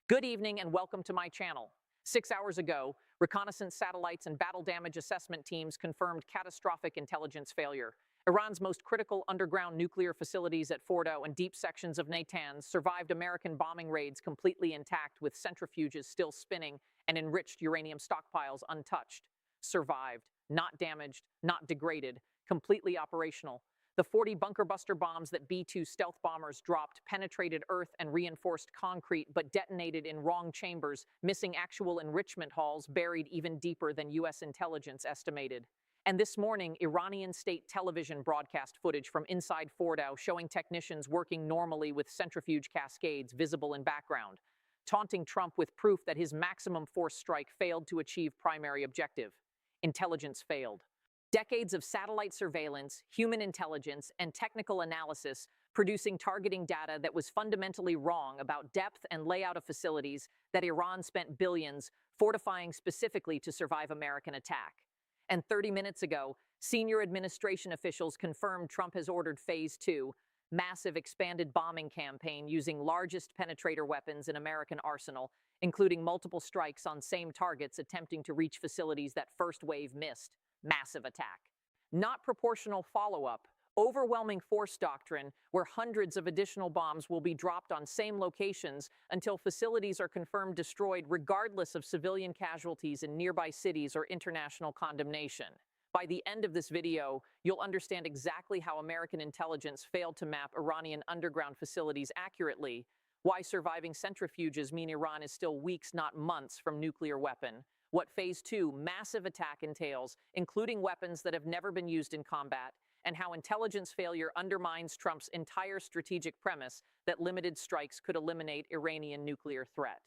Good evening and welcome to my channel. 6 hours ago, reconnaissance satellites and battle damage assessment teams confirmed catastrophic intelligence failure. Iran's most critical underground nuclear facilities at Fordow and deep sections of Natanz survived American bombing raids completely intact, with centrifuges still spinning and enriched uranium stockpiles untouched. Survived, not damaged, not degraded, completely operational. The 40 bunker buster bombs that B-2 stealth bombers dropped penetrated earth and reinforced concrete, but detonated in wrong chambers, missing actual enrichment halls buried even deeper than U.S. intelligence estimated. And this morning, Iranian state television broadcast footage from inside Fordow showing technicians working normally with centrifuge cascades visible in background, taunting Trump with proof that his maximum force strike failed to achieve primary objective. Intelligence failed. Decades of satellite surveillance, human intelligence, and technical analysis producing targeting data that was fundamentally wrong about depth and layout of facilities that Iran spent billions fortifying specifically to survive American attack. And 30 minutes ago, senior administration officials confirmed Trump has ordered Phase 2, massive expanded bombing campaign using largest penetrator weapons in American arsenal, including multiple strikes on same targets attempting to reach facilities that first wave missed. Massive attack. Not proportional follow-up, overwhelming force doctrine, where hundreds of additional bombs will be dropped on same locations until facilities are confirmed destroyed regardless of civilian casualties in nearby cities or international condemnation. By the end of this video, you'll understand exactly how American intelligence failed to map Iranian underground facilities accurately, why surviving centrifuges mean Iran is still weeks, not months, from nuclear weapon, what Phase 2 massive attack entails, including weapons that have never been used in combat, and how intelligence failure undermines Trump's entire strategic premise that limited strikes could eliminate Iranian nuclear threat.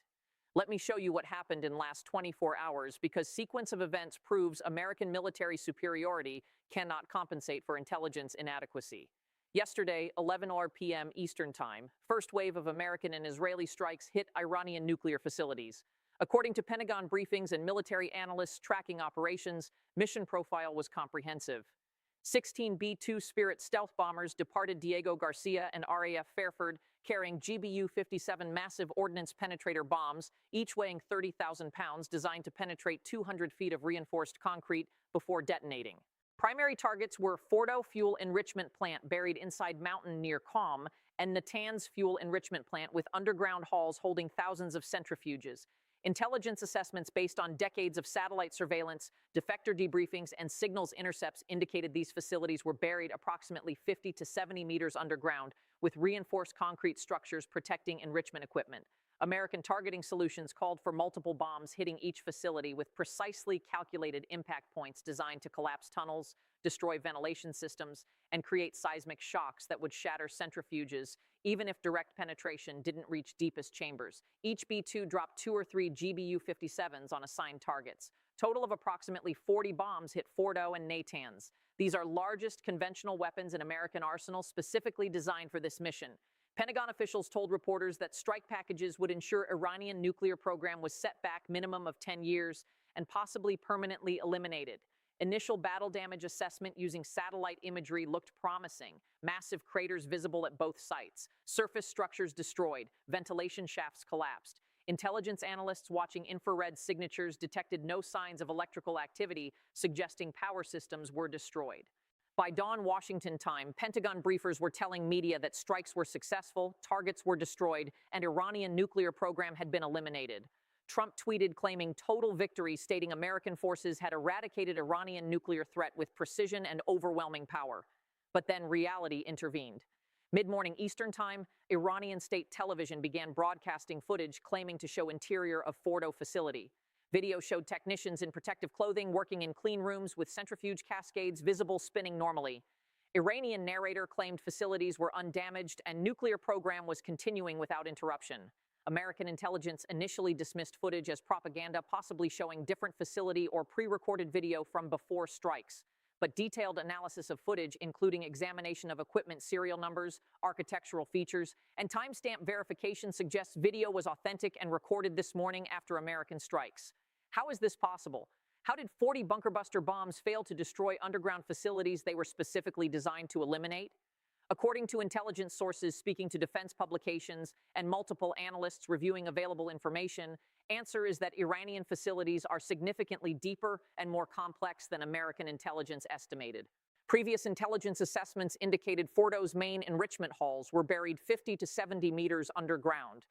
Let me show you what happened in last 24 hours, because sequence of events proves American military superiority cannot compensate for intelligence inadequacy. Yesterday, 11 p.m. Eastern Time, first wave of American and Israeli strikes hit Iranian nuclear facilities. According to Pentagon briefings and military analysts tracking operations, mission profile was comprehensive. 16 B-2 Spirit stealth bombers departed Diego Garcia and RAF Fairford carrying GBU-57 massive ordnance penetrator bombs, each weighing 30,000 pounds, designed to penetrate 200 feet of reinforced concrete before detonating. Primary targets were Fordow fuel enrichment plant buried inside mountain near Qom and Natanz fuel enrichment plant with underground halls holding thousands of centrifuges. Intelligence assessments based on decades of satellite surveillance, defector debriefings, and signals intercepts indicated these facilities were buried approximately 50 to 70 meters underground, with reinforced concrete structures protecting enrichment equipment. American targeting solutions called for multiple bombs hitting each facility with precisely calculated impact points designed to collapse tunnels, destroy ventilation systems, and create seismic shocks that would shatter centrifuges, even if direct penetration didn't reach deepest chambers. Each B-2 dropped 2 or 3 GBU-57s on assigned targets. Total of approximately 40 bombs hit Fordow and Natanz. These are largest conventional weapons in American arsenal specifically designed for this mission. Pentagon officials told reporters that strike packages would ensure Iranian nuclear program was set back minimum of 10 years and possibly permanently eliminated. Initial battle damage assessment using satellite imagery looked promising. Massive craters visible at both sites. Surface structures destroyed. Ventilation shafts collapsed. Intelligence analysts watching infrared signatures detected no signs of electrical activity, suggesting power systems were destroyed. By dawn Washington time, Pentagon briefers were telling media that strikes were successful, targets were destroyed, and Iranian nuclear program had been eliminated. Trump tweeted claiming total victory, stating American forces had eradicated Iranian nuclear threat with precision and overwhelming power. But then reality intervened. Mid-morning Eastern Time, Iranian state television began broadcasting footage claiming to show interior of Fordow facility. Video showed technicians in protective clothing working in clean rooms with centrifuge cascades visible spinning normally. Iranian narrator claimed facilities were undamaged and nuclear program was continuing without interruption. American intelligence initially dismissed footage as propaganda, possibly showing different facility or pre-recorded video from before strikes. But detailed analysis of footage, including examination of equipment serial numbers, architectural features, and timestamp verification, suggests video was authentic and recorded this morning after American strikes. How is this possible? How did 40 bunker buster bombs fail to destroy underground facilities they were specifically designed to eliminate? According to intelligence sources speaking to defense publications and multiple analysts reviewing available information, answer is that Iranian facilities are significantly deeper and more complex than American intelligence estimated. Previous intelligence assessments indicated Fordow's main enrichment halls were buried 50 to 70 meters underground.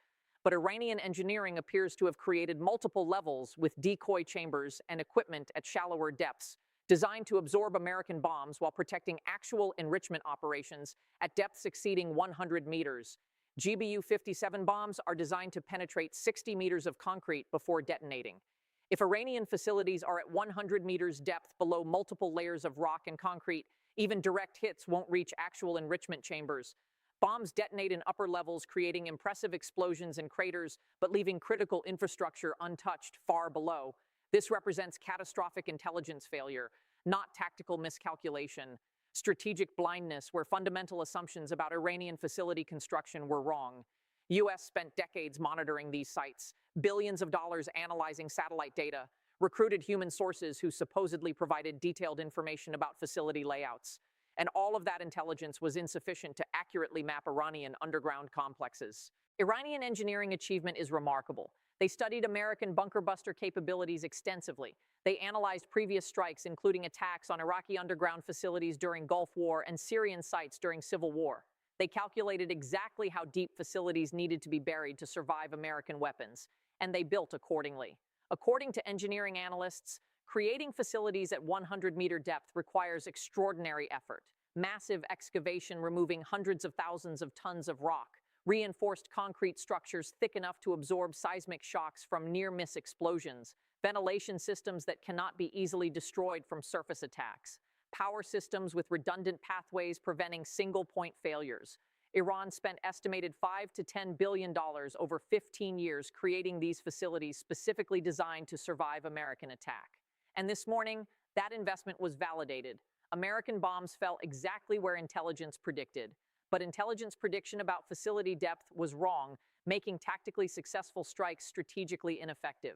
But Iranian engineering appears to have created multiple levels with decoy chambers and equipment at shallower depths, designed to absorb American bombs while protecting actual enrichment operations at depths exceeding 100 meters. GBU-57 bombs are designed to penetrate 60 meters of concrete before detonating. If Iranian facilities are at 100 meters depth below multiple layers of rock and concrete, even direct hits won't reach actual enrichment chambers. Bombs detonate in upper levels, creating impressive explosions and craters, but leaving critical infrastructure untouched far below. This represents catastrophic intelligence failure, not tactical miscalculation. Strategic blindness, where fundamental assumptions about Iranian facility construction were wrong. U.S. spent decades monitoring these sites, billions of dollars analyzing satellite data, recruited human sources who supposedly provided detailed information about facility layouts. And all of that intelligence was insufficient to accurately map Iranian underground complexes. Iranian engineering achievement is remarkable. They studied American bunker buster capabilities extensively. They analyzed previous strikes, including attacks on Iraqi underground facilities during Gulf War and Syrian sites during Civil War. They calculated exactly how deep facilities needed to be buried to survive American weapons, and they built accordingly. According to engineering analysts, creating facilities at 100-meter depth requires extraordinary effort. Massive excavation removing hundreds of thousands of tons of rock, reinforced concrete structures thick enough to absorb seismic shocks from near-miss explosions, ventilation systems that cannot be easily destroyed from surface attacks, power systems with redundant pathways preventing single-point failures. Iran spent estimated $5 to $10 billion over 15 years creating these facilities specifically designed to survive American attack. And this morning, that investment was validated. American bombs fell exactly where intelligence predicted. But intelligence prediction about facility depth was wrong, making tactically successful strikes strategically ineffective.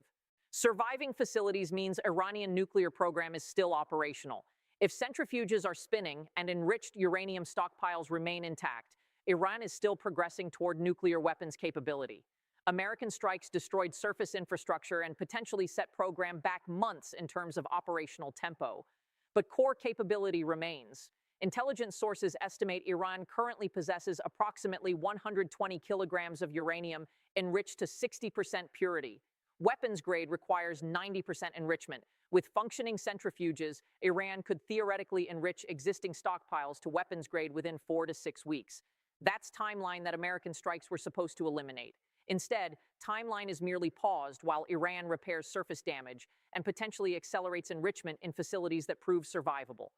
Surviving facilities means Iranian nuclear program is still operational. If centrifuges are spinning and enriched uranium stockpiles remain intact, Iran is still progressing toward nuclear weapons capability. American strikes destroyed surface infrastructure and potentially set program back months in terms of operational tempo. But core capability remains. Intelligence sources estimate Iran currently possesses approximately 120 kilograms of uranium enriched to 60% purity. Weapons grade requires 90% enrichment. With functioning centrifuges, Iran could theoretically enrich existing stockpiles to weapons grade within 4 to 6 weeks. That's timeline that American strikes were supposed to eliminate. Instead, timeline is merely paused while Iran repairs surface damage and potentially accelerates enrichment in facilities that prove survivable.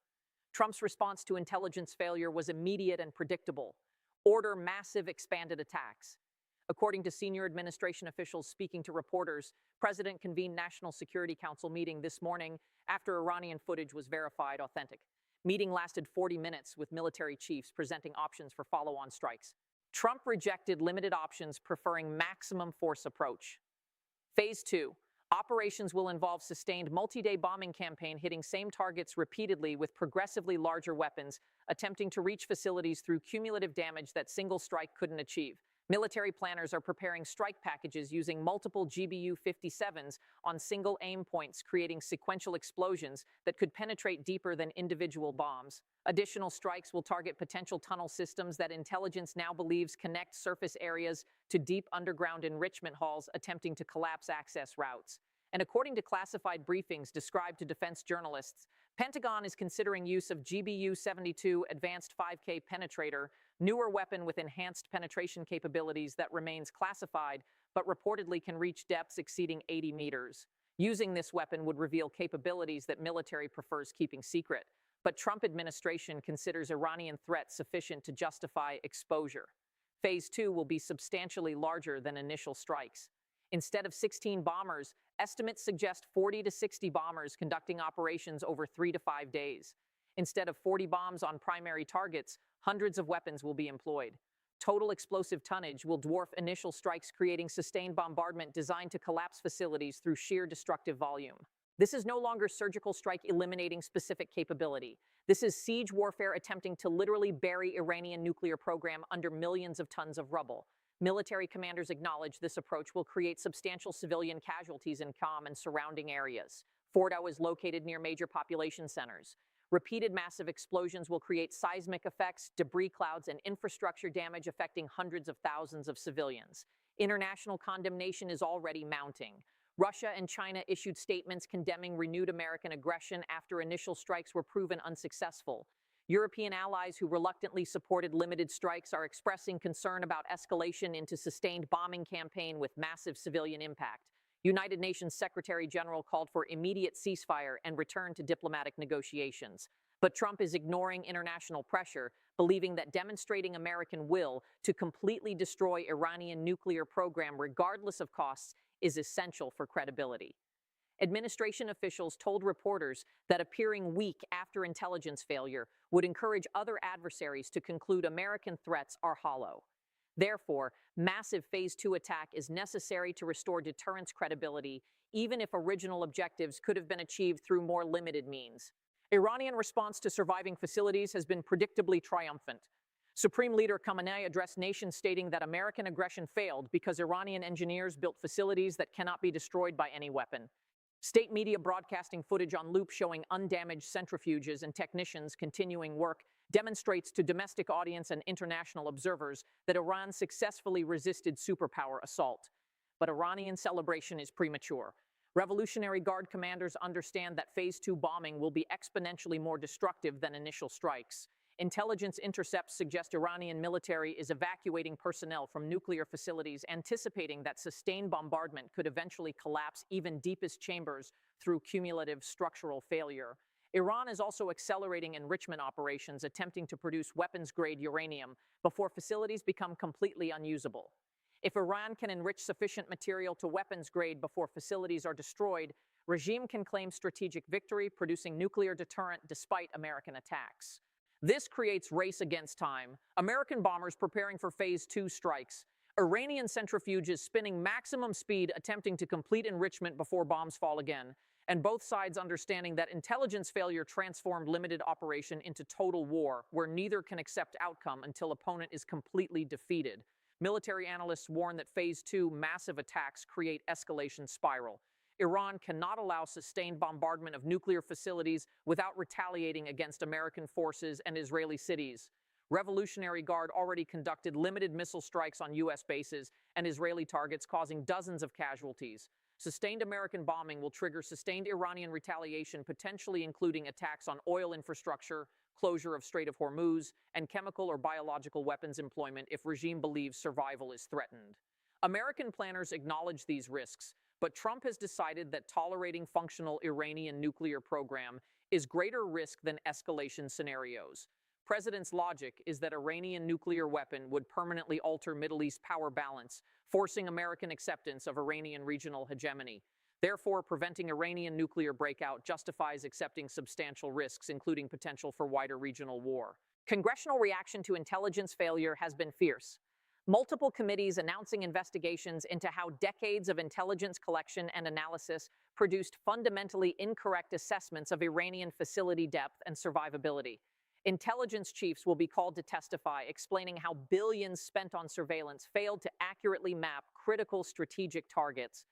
Trump's response to intelligence failure was immediate and predictable. Order massive expanded attacks. According to senior administration officials speaking to reporters, President convened National Security Council meeting this morning after Iranian footage was verified authentic. Meeting lasted 40 minutes with military chiefs presenting options for follow-on strikes. Trump rejected limited options, preferring maximum force approach. Phase 2. Operations will involve sustained multi-day bombing campaign hitting same targets repeatedly with progressively larger weapons, attempting to reach facilities through cumulative damage that single strike couldn't achieve. Military planners are preparing strike packages using multiple GBU-57s on single aim points, creating sequential explosions that could penetrate deeper than individual bombs. Additional strikes will target potential tunnel systems that intelligence now believes connect surface areas to deep underground enrichment halls, attempting to collapse access routes. And according to classified briefings described to defense journalists, Pentagon is considering use of GBU-72 Advanced 5K Penetrator, newer weapon with enhanced penetration capabilities that remains classified but reportedly can reach depths exceeding 80 meters. Using this weapon would reveal capabilities that military prefers keeping secret, but Trump administration considers Iranian threat sufficient to justify exposure. Phase 2 will be substantially larger than initial strikes. Instead of 16 bombers, estimates suggest 40 to 60 bombers conducting operations over 3 to 5 days. Instead of 40 bombs on primary targets, hundreds of weapons will be employed. Total explosive tonnage will dwarf initial strikes, creating sustained bombardment designed to collapse facilities through sheer destructive volume. This is no longer surgical strike eliminating specific capability. This is siege warfare attempting to literally bury Iranian nuclear program under millions of tons of rubble. Military commanders acknowledge this approach will create substantial civilian casualties in Qom and surrounding areas. Fordow is located near major population centers. Repeated massive explosions will create seismic effects, debris clouds, and infrastructure damage affecting hundreds of thousands of civilians. International condemnation is already mounting. Russia and China issued statements condemning renewed American aggression after initial strikes were proven unsuccessful. European allies who reluctantly supported limited strikes are expressing concern about escalation into sustained bombing campaign with massive civilian impact. United Nations Secretary General called for immediate ceasefire and return to diplomatic negotiations. But Trump is ignoring international pressure, believing that demonstrating American will to completely destroy Iranian nuclear program regardless of costs is essential for credibility. Administration officials told reporters that appearing weak after intelligence failure would encourage other adversaries to conclude American threats are hollow. Therefore, massive Phase 2 attack is necessary to restore deterrence credibility, even if original objectives could have been achieved through more limited means. Iranian response to surviving facilities has been predictably triumphant. Supreme Leader Khamenei addressed nations stating that American aggression failed because Iranian engineers built facilities that cannot be destroyed by any weapon. State media broadcasting footage on loop showing undamaged centrifuges and technicians continuing work demonstrates to domestic audience and international observers that Iran successfully resisted superpower assault. But Iranian celebration is premature. Revolutionary Guard commanders understand that Phase 2 bombing will be exponentially more destructive than initial strikes. Intelligence intercepts suggest Iranian military is evacuating personnel from nuclear facilities, anticipating that sustained bombardment could eventually collapse even deepest chambers through cumulative structural failure. Iran is also accelerating enrichment operations, attempting to produce weapons-grade uranium before facilities become completely unusable. If Iran can enrich sufficient material to weapons grade before facilities are destroyed, regime can claim strategic victory, producing nuclear deterrent despite American attacks. This creates race against time. American bombers preparing for Phase 2 strikes. Iranian centrifuges spinning maximum speed, attempting to complete enrichment before bombs fall again. And both sides understanding that intelligence failure transformed limited operation into total war, where neither can accept outcome until opponent is completely defeated. Military analysts warn that Phase 2 massive attacks create escalation spiral. Iran cannot allow sustained bombardment of nuclear facilities without retaliating against American forces and Israeli cities. Revolutionary Guard already conducted limited missile strikes on U.S. bases and Israeli targets, causing dozens of casualties. Sustained American bombing will trigger sustained Iranian retaliation, potentially including attacks on oil infrastructure, closure of Strait of Hormuz, and chemical or biological weapons employment if regime believes survival is threatened. American planners acknowledge these risks, but Trump has decided that tolerating functional Iranian nuclear program is greater risk than escalation scenarios. President's logic is that Iranian nuclear weapon would permanently alter Middle East power balance, forcing American acceptance of Iranian regional hegemony. Therefore, preventing Iranian nuclear breakout justifies accepting substantial risks, including potential for wider regional war. Congressional reaction to intelligence failure has been fierce. Multiple committees announcing investigations into how decades of intelligence collection and analysis produced fundamentally incorrect assessments of Iranian facility depth and survivability. Intelligence chiefs will be called to testify, explaining how billions spent on surveillance failed to accurately map critical strategic targets.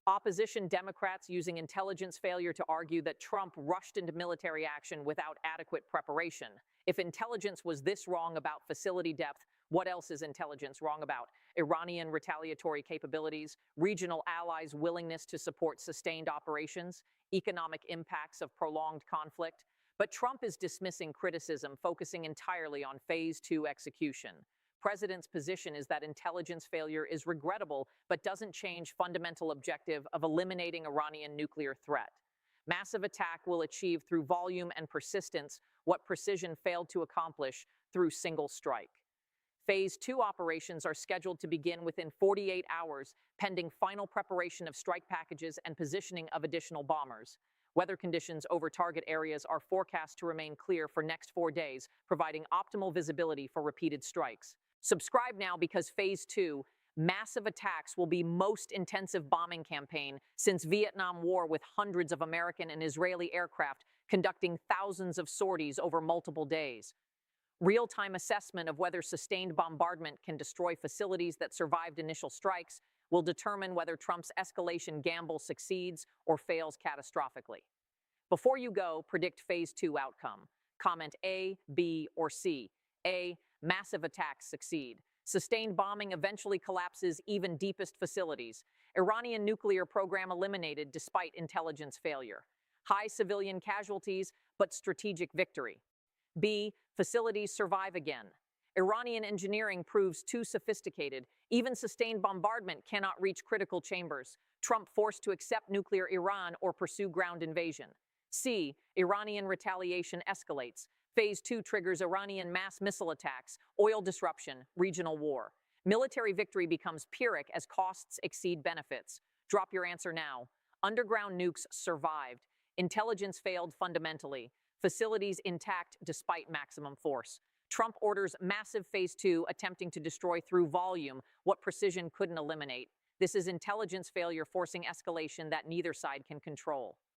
Opposition Democrats using intelligence failure to argue that Trump rushed into military action without adequate preparation. If intelligence was this wrong about facility depth, what else is intelligence wrong about? Iranian retaliatory capabilities, regional allies' willingness to support sustained operations, economic impacts of prolonged conflict. But Trump is dismissing criticism, focusing entirely on Phase 2 execution. President's position is that intelligence failure is regrettable, but doesn't change fundamental objective of eliminating Iranian nuclear threat. Massive attack will achieve through volume and persistence what precision failed to accomplish through single strike. Phase 2 operations are scheduled to begin within 48 hours, pending final preparation of strike packages and positioning of additional bombers. Weather conditions over target areas are forecast to remain clear for next 4 days, providing optimal visibility for repeated strikes. Subscribe now because Phase 2 Massive attacks will be most intensive bombing campaign since Vietnam War, with hundreds of American and Israeli aircraft conducting thousands of sorties over multiple days. Real-time assessment of whether sustained bombardment can destroy facilities that survived initial strikes will determine whether Trump's escalation gamble succeeds or fails catastrophically. Before you go, predict Phase 2 outcome. Comment A, B, or C. A. Massive attacks succeed. Sustained bombing eventually collapses even deepest facilities. Iranian nuclear program eliminated despite intelligence failure. High civilian casualties, but strategic victory. B. Facilities survive again. Iranian engineering proves too sophisticated. Even sustained bombardment cannot reach critical chambers. Trump forced to accept nuclear Iran or pursue ground invasion. C. Iranian retaliation escalates. Phase 2 triggers Iranian mass missile attacks, oil disruption, regional war. Military victory becomes Pyrrhic as costs exceed benefits. Drop your answer now. Underground nukes survived. Intelligence failed fundamentally. Facilities intact despite maximum force. Trump orders massive Phase 2, attempting to destroy through volume what precision couldn't eliminate. This is intelligence failure forcing escalation that neither side can control.